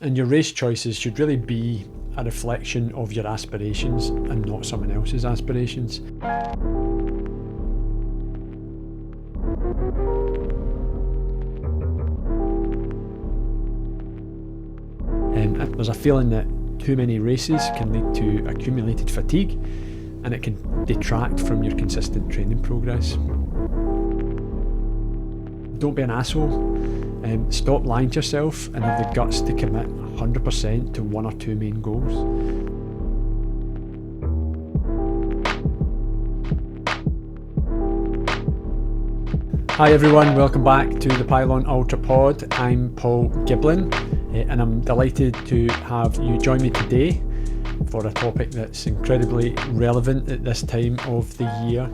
And your race choices should really be a reflection of your aspirations and not someone else's aspirations. There's a feeling that too many races can lead to accumulated fatigue, and it can detract from your consistent training progress. Don't be an asshole. Stop lying to yourself and have the guts to commit 100% to one or two main goals. Hi everyone, welcome back to the Pyllon Ultra Pod. I'm Paul Giblin, and I'm delighted to have you join me today for a topic that's incredibly relevant at this time of the year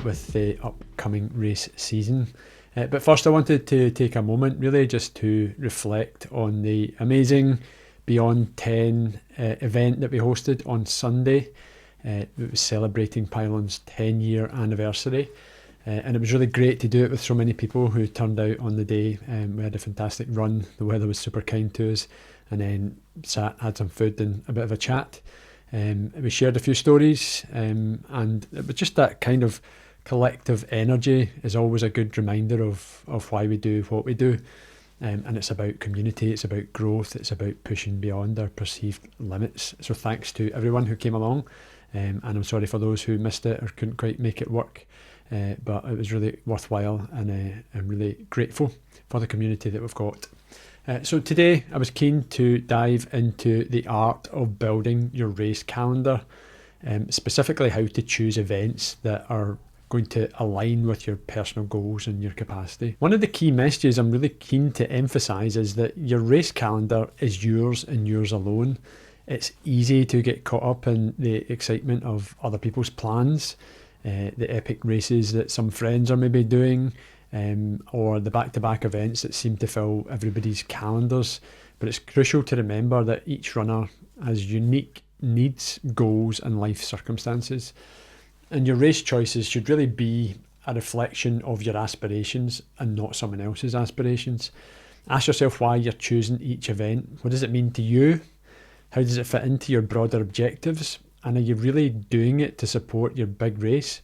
with the upcoming race season. But first I wanted to take a moment really just to reflect on the amazing Beyond 10 event that we hosted on Sunday. It was celebrating Pyllon's 10-year anniversary. And it was really great to do it with so many people who turned out on the day. We had a fantastic run, the weather was super kind to us, and then had some food and a bit of a chat. We shared a few stories, and it was just that kind of collective energy is always a good reminder of why we do what we do. And it's about community, it's about growth, it's about pushing beyond our perceived limits. So thanks to everyone who came along, and I'm sorry for those who missed it or couldn't quite make it work. But it was really worthwhile, and I'm really grateful for the community that we've got. So today I was keen to dive into the art of building your race calendar, specifically how to choose events that are going to align with your personal goals and your capacity. One of the key messages I'm really keen to emphasise is that your race calendar is yours and yours alone. It's easy to get caught up in the excitement of other people's plans, the epic races that some friends are maybe doing, or the back-to-back events that seem to fill everybody's calendars. But it's crucial to remember that each runner has unique needs, goals and life circumstances. And your race choices should really be a reflection of your aspirations and not someone else's aspirations. Ask yourself why you're choosing each event. What does it mean to you? How does it fit into your broader objectives? And are you really doing it to support your big race,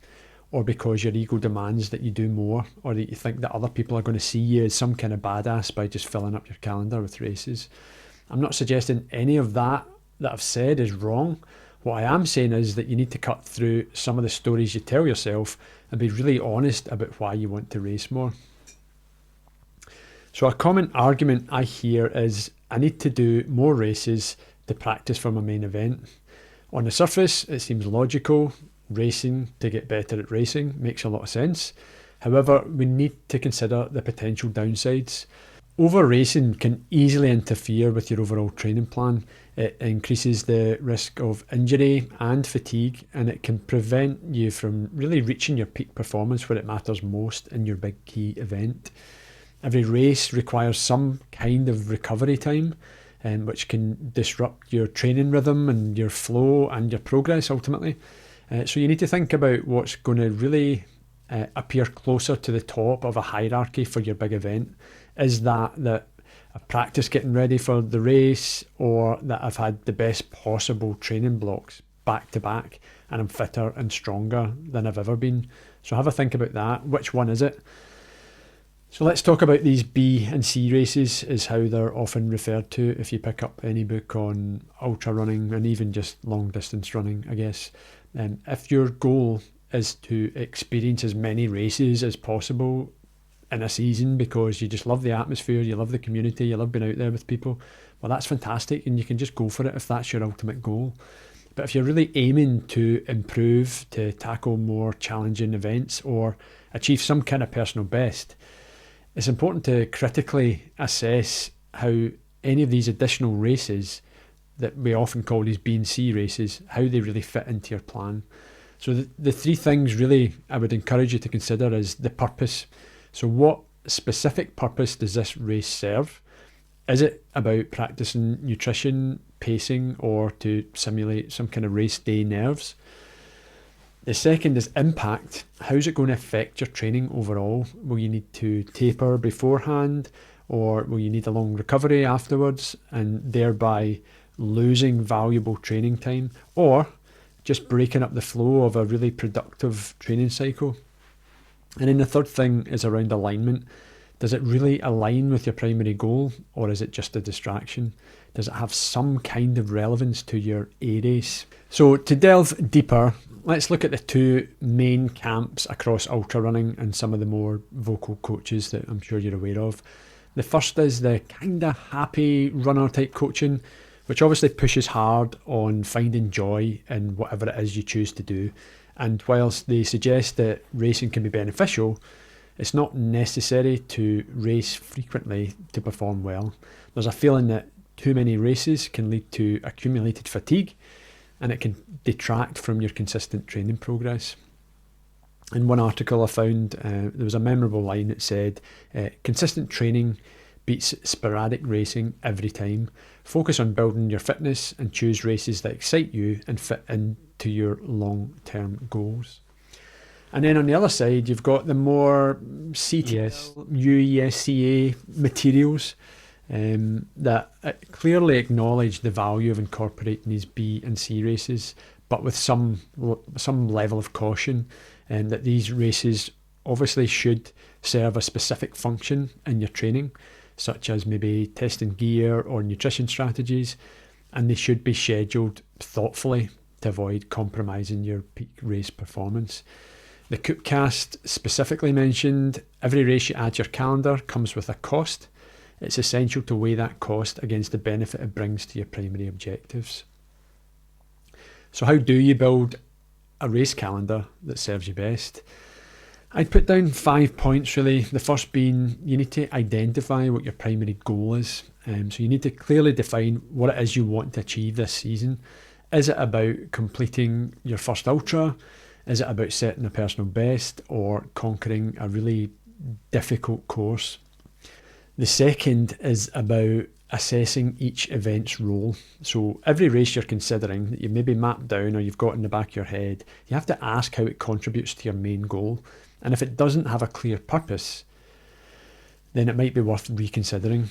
or because your ego demands that you do more, or that you think that other people are going to see you as some kind of badass by just filling up your calendar with races? I'm not suggesting any of that I've said is wrong. What I am saying is that you need to cut through some of the stories you tell yourself and be really honest about why you want to race more. So a common argument I hear is, I need to do more races to practice for my main event. On the surface, it seems logical. Racing to get better at racing makes a lot of sense. However, we need to consider the potential downsides. Over racing can easily interfere with your overall training plan. It increases the risk of injury and fatigue, and it can prevent you from really reaching your peak performance where it matters most in your big key event. Every race requires some kind of recovery time, which can disrupt your training rhythm and your flow and your progress ultimately. So you need to think about what's going to really appear closer to the top of a hierarchy for your big event. Is that I've practiced getting ready for the race, or that I've had the best possible training blocks back to back and I'm fitter and stronger than I've ever been? So have a think about that. Which one is it? So let's talk about these B and C races, is how they're often referred to if you pick up any book on ultra running and even just long distance running, I guess. If your goal is to experience as many races as possible in a season because you just love the atmosphere, you love the community, you love being out there with people, well, that's fantastic, and you can just go for it if that's your ultimate goal. But if you're really aiming to improve, to tackle more challenging events or achieve some kind of personal best, it's important to critically assess how any of these additional races that we often call these B and C races, how they really fit into your plan. So the three things really I would encourage you to consider is the purpose. So what specific purpose does this race serve? Is it about practicing nutrition, pacing, or to simulate some kind of race day nerves? The second is impact. How's it going to affect your training overall? Will you need to taper beforehand, Or will you need a long recovery afterwards and thereby losing valuable training time, or just breaking up the flow of a really productive training cycle? And then the third thing is around alignment. Does it really align with your primary goal, or is it just a distraction? Does it have some kind of relevance to your A race? So to delve deeper, let's look at the two main camps across ultra running and some of the more vocal coaches that I'm sure you're aware of. The first is the kind of happy runner type coaching, which obviously pushes hard on finding joy in whatever it is you choose to do. And whilst they suggest that racing can be beneficial, it's not necessary to race frequently to perform well. There's a feeling that too many races can lead to accumulated fatigue, and it can detract from your consistent training progress. In one article I found, there was a memorable line that said, consistent training beats sporadic racing every time. Focus on building your fitness and choose races that excite you and fit into your long-term goals. And then on the other side, you've got the more CTS, UESCA materials that clearly acknowledge the value of incorporating these B and C races, but with some level of caution, and that these races obviously should serve a specific function in your training, such as maybe testing gear or nutrition strategies, and they should be scheduled thoughtfully to avoid compromising your peak race performance. The Coopcast specifically mentioned every race you add to your calendar comes with a cost. It's essential to weigh that cost against the benefit it brings to your primary objectives. So how do you build a race calendar that serves you best? I'd put down 5 points really. The first being you need to identify what your primary goal is. So you need to clearly define what it is you want to achieve this season. Is it about completing your first ultra? Is it about setting a personal best or conquering a really difficult course? The second is about assessing each event's role. So every race you're considering that you maybe mapped down or you've got in the back of your head, you have to ask how it contributes to your main goal. And if it doesn't have a clear purpose, then it might be worth reconsidering.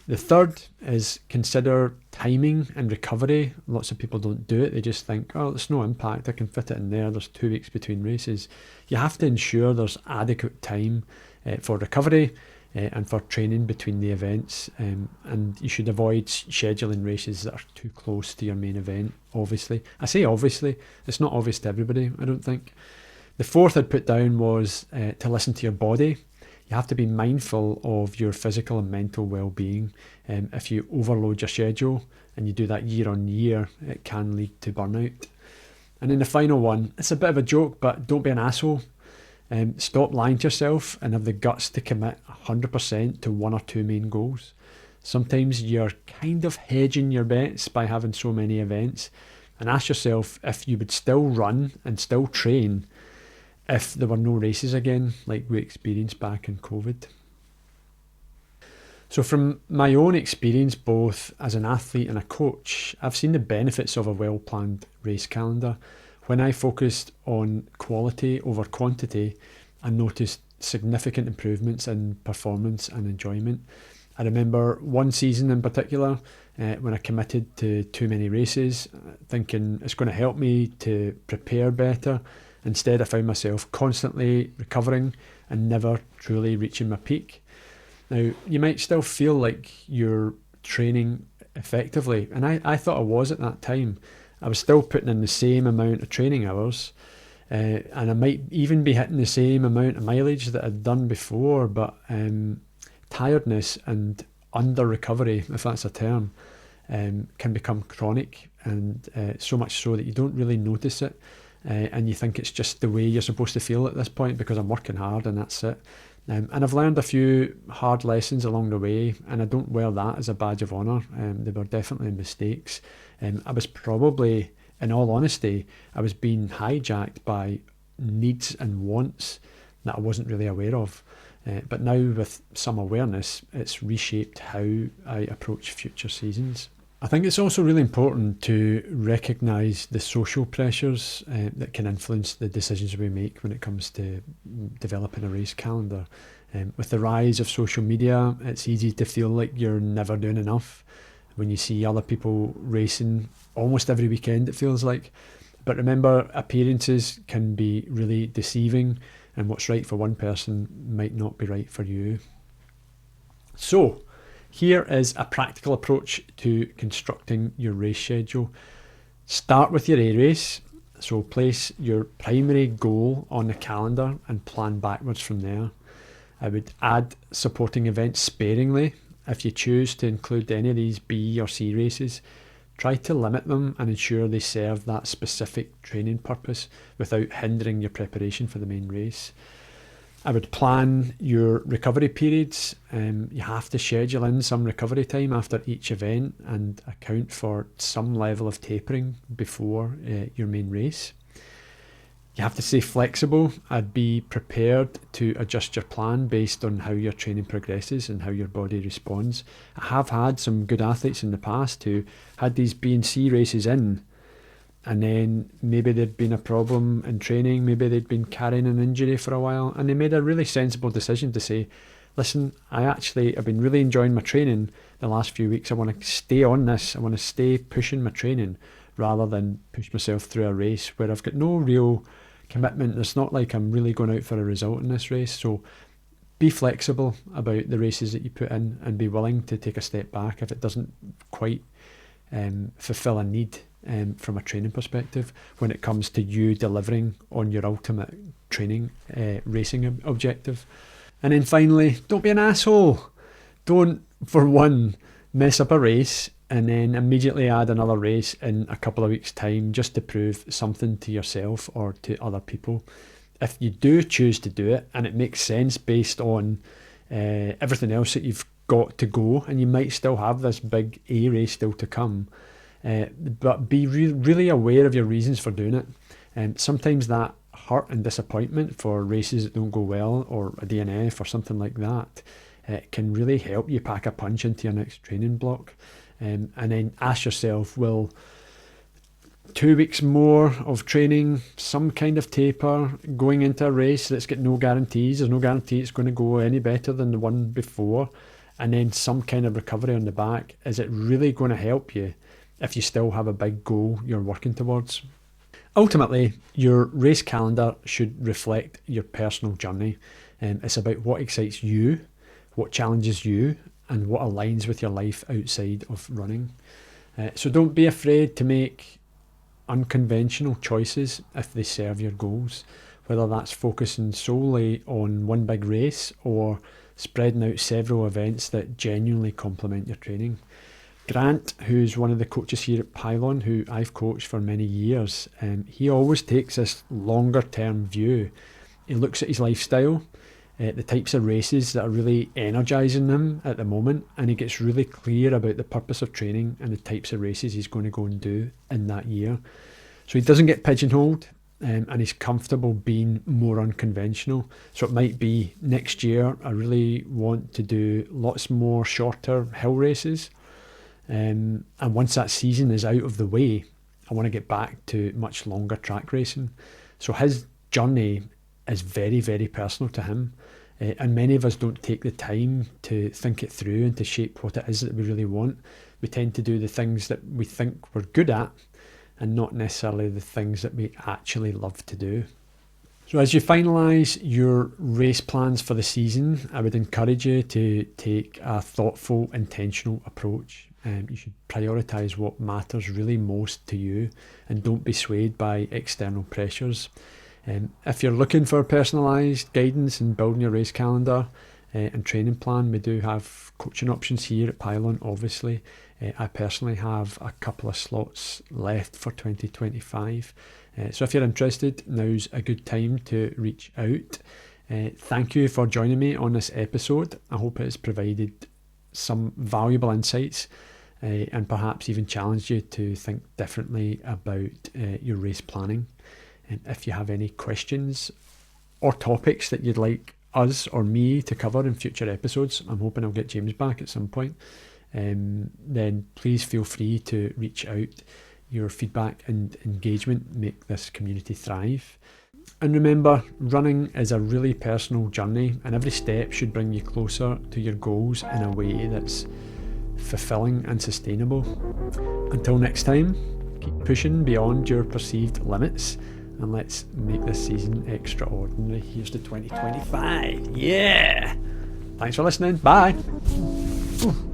The third is consider timing and recovery. Lots of people don't do it. They just think, oh, there's no impact. I can fit it in there. There's 2 weeks between races. You have to ensure there's adequate time for recovery and for training between the events. And you should avoid scheduling races that are too close to your main event, obviously. I say obviously. It's not obvious to everybody, I don't think. The fourth I'd put down was to listen to your body. You have to be mindful of your physical and mental well-being. If you overload your schedule and you do that year on year, it can lead to burnout. And then the final one, it's a bit of a joke, but don't be an asshole. Stop lying to yourself and have the guts to commit 100% to 1 or 2 main goals. Sometimes you're kind of hedging your bets by having so many events, and ask yourself if you would still run and still train if there were no races again, like we experienced back in COVID. So from my own experience, both as an athlete and a coach, I've seen the benefits of a well-planned race calendar. When I focused on quality over quantity, I noticed significant improvements in performance and enjoyment. I remember one season in particular when I committed to too many races, thinking it's going to help me to prepare better. Instead, I found myself constantly recovering and never truly reaching my peak. Now, you might still feel like you're training effectively, and I thought I was at that time. I was still putting in the same amount of training hours, and I might even be hitting the same amount of mileage that I'd done before, but tiredness and under-recovery, if that's a term, can become chronic, and so much so that you don't really notice it. And you think it's just the way you're supposed to feel at this point because I'm working hard and that's it. And I've learned a few hard lessons along the way, and I don't wear that as a badge of honour. They were definitely mistakes. I was probably, in all honesty, I was being hijacked by needs and wants that I wasn't really aware of. But now with some awareness, it's reshaped how I approach future seasons. I think it's also really important to recognise the social pressures that can influence the decisions we make when it comes to developing a race calendar. With the rise of social media, it's easy to feel like you're never doing enough when you see other people racing almost every weekend, it feels like. But remember, appearances can be really deceiving, and what's right for one person might not be right for you. So, here is a practical approach to constructing your race schedule. Start with your A race. So place your primary goal on the calendar and plan backwards from there. I would add supporting events sparingly. If you choose to include any of these B or C races, try to limit them and ensure they serve that specific training purpose without hindering your preparation for the main race. I would plan your recovery periods. You have to schedule in some recovery time after each event and account for some level of tapering before your main race. You have to stay flexible and be prepared to adjust your plan based on how your training progresses and how your body responds. I have had some good athletes in the past who had these B and C races in, and then maybe there'd been a problem in training, maybe they'd been carrying an injury for a while, and they made a really sensible decision to say, listen, I've been really enjoying my training the last few weeks. I want to stay on this. I want to stay pushing my training rather than push myself through a race where I've got no real commitment. It's not like I'm really going out for a result in this race. So be flexible about the races that you put in and be willing to take a step back if it doesn't quite fulfill a need from a training perspective when it comes to you delivering on your ultimate training racing objective. And then finally, don't be an asshole. Don't, for one, mess up a race and then immediately add another race in a couple of weeks' time just to prove something to yourself or to other people. If you do choose to do it and it makes sense based on everything else that you've got to go, and you might still have this big A race still to come, but be really aware of your reasons for doing it. Sometimes that hurt and disappointment for races that don't go well, or a DNF or something like that, can really help you pack a punch into your next training block. And then ask yourself, will 2 weeks more of training, some kind of taper, going into a race that's got no guarantees, there's no guarantee it's going to go any better than the one before, and then some kind of recovery on the back, is it really going to help you if you still have a big goal you're working towards? Ultimately, your race calendar should reflect your personal journey. It's about what excites you, what challenges you, and what aligns with your life outside of running. So don't be afraid to make unconventional choices if they serve your goals, whether that's focusing solely on one big race or spreading out several events that genuinely complement your training. Grant, who's one of the coaches here at Pyllon, who I've coached for many years, he always takes this longer term view. He looks at his lifestyle, the types of races that are really energising him at the moment, and he gets really clear about the purpose of training and the types of races he's going to go and do in that year. So he doesn't get pigeonholed, and he's comfortable being more unconventional. So it might be next year I really want to do lots more shorter hill races, and once that season is out of the way, I want to get back to much longer track racing. So his journey is very, very personal to him. And many of us don't take the time to think it through and to shape what it is that we really want. We tend to do the things that we think we're good at and not necessarily the things that we actually love to do. So as you finalise your race plans for the season, I would encourage you to take a thoughtful, intentional approach. You should prioritise what matters really most to you and don't be swayed by external pressures. If you're looking for personalised guidance in building your race calendar and training plan, we do have coaching options here at Pyllon, obviously. I personally have a couple of slots left for 2025. So if you're interested, now's a good time to reach out. Thank you for joining me on this episode. I hope it has provided some valuable insights and perhaps even challenged you to think differently about your race planning. And if you have any questions or topics that you'd like us or me to cover in future episodes, I'm hoping I'll get James back at some point, then please feel free to reach out. Your feedback and engagement make this community thrive. And remember, running is a really personal journey, and every step should bring you closer to your goals in a way that's fulfilling and sustainable. Until next time, keep pushing beyond your perceived limits, and let's make this season extraordinary. Here's to 2025. Yeah! Thanks for listening. Bye! Ooh.